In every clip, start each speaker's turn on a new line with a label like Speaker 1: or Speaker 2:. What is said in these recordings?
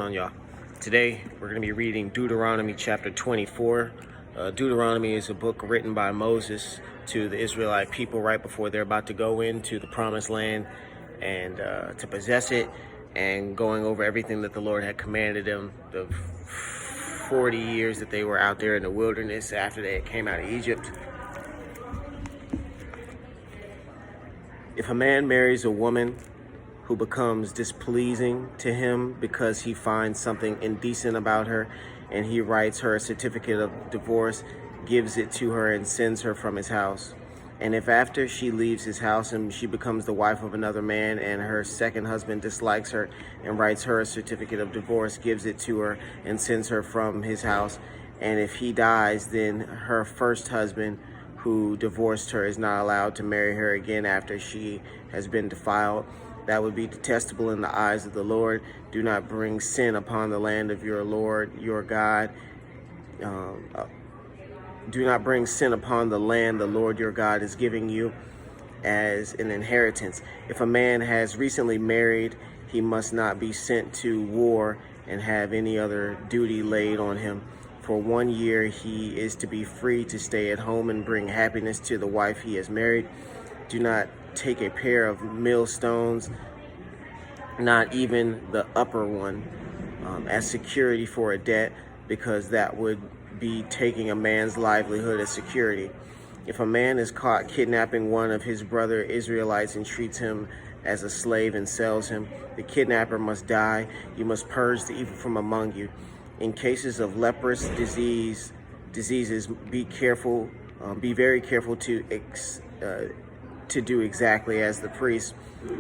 Speaker 1: On y'all. Today we're going to be reading Deuteronomy Chapter 24. Deuteronomy is a book written by Moses to the Israelite people right before they're about to go into the promised land and to possess it, and going over everything that the Lord had commanded them the 40 years that they were out there in the wilderness after they came out of Egypt. If a man marries a woman who becomes displeasing to him because he finds something indecent about her, and he writes her a certificate of divorce, gives it to her, and sends her from his house. And if after she leaves his house and she becomes the wife of another man, and her second husband dislikes her and writes her a certificate of divorce, gives it to her, and sends her from his house, and if he dies, then her first husband who divorced her is not allowed to marry her again after she has been defiled. That would be detestable in the eyes of the Lord. Do not bring sin upon the land of your Lord, your God. Do not bring sin upon the land the Lord your God is giving you as an inheritance. If a man has recently married, he must not be sent to war and have any other duty laid on him. For 1 year he is to be free to stay at home and bring happiness to the wife he has married. Do not take a pair of millstones, not even the upper one, as security for a debt, because that would be taking a man's livelihood as security. If a man is caught kidnapping one of his brother Israelites and treats him as a slave and sells him, the kidnapper must die. You must purge the evil from among you. In cases of leprous diseases, be very careful to do exactly as the priests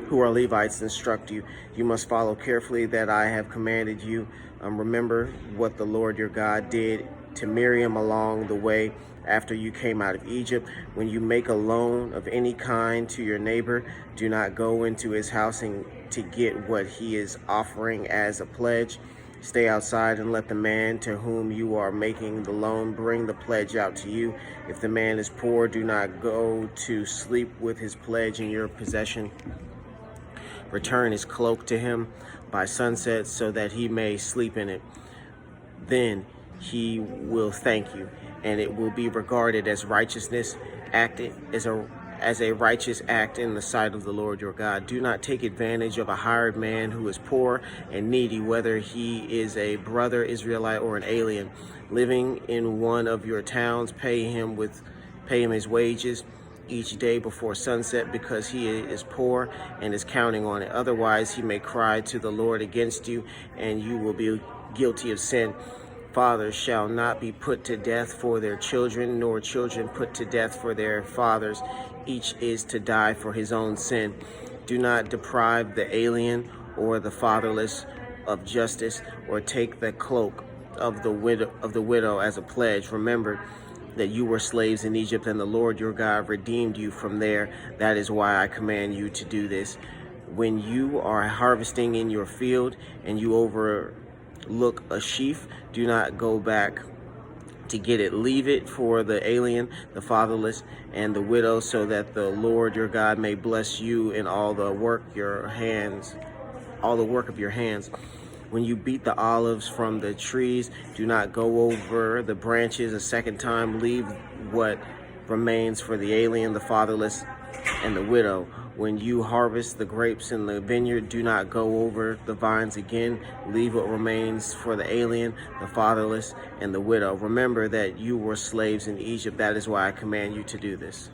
Speaker 1: who are Levites instruct you. You must follow carefully that I have commanded you. Remember what the Lord your God did to Miriam along the way after you came out of Egypt. When you make a loan of any kind to your neighbor, do not go into his house to get what he is offering as a pledge. Stay outside and let the man to whom you are making the loan bring the pledge out to you. If the man is poor, do not go to sleep with his pledge in your possession. Return his cloak to him by sunset so that he may sleep in it. Then he will thank you, and it will be regarded as righteousness, acted as a righteous act in the sight of the Lord your God. Do not take advantage of a hired man who is poor and needy, whether he is a brother Israelite or an alien living in one of your towns. Pay him his wages each day before sunset, because he is poor and is counting on it. Otherwise he may cry to the Lord against you, and you will be guilty of sin. Fathers shall not be put to death for their children, nor children put to death for their fathers. Each is to die for his own sin. Do not deprive the alien or the fatherless of justice, or take the cloak of the widow as a pledge. Remember that you were slaves in Egypt, and the Lord your God redeemed you from there. That is why I command you to do this. When you are harvesting in your field and you overlook a sheaf, do not go back to get it. Leave it for the alien, the fatherless, and the widow, so that the Lord your God may bless you in all the work of your hands. When you beat the olives from the trees, do not go over the branches a second time. Leave what remains for the alien, the fatherless, and the widow. When you harvest the grapes in the vineyard, do not go over the vines again. Leave what remains for the alien, the fatherless, and the widow. Remember that you were slaves in Egypt. That is why I command you to do this.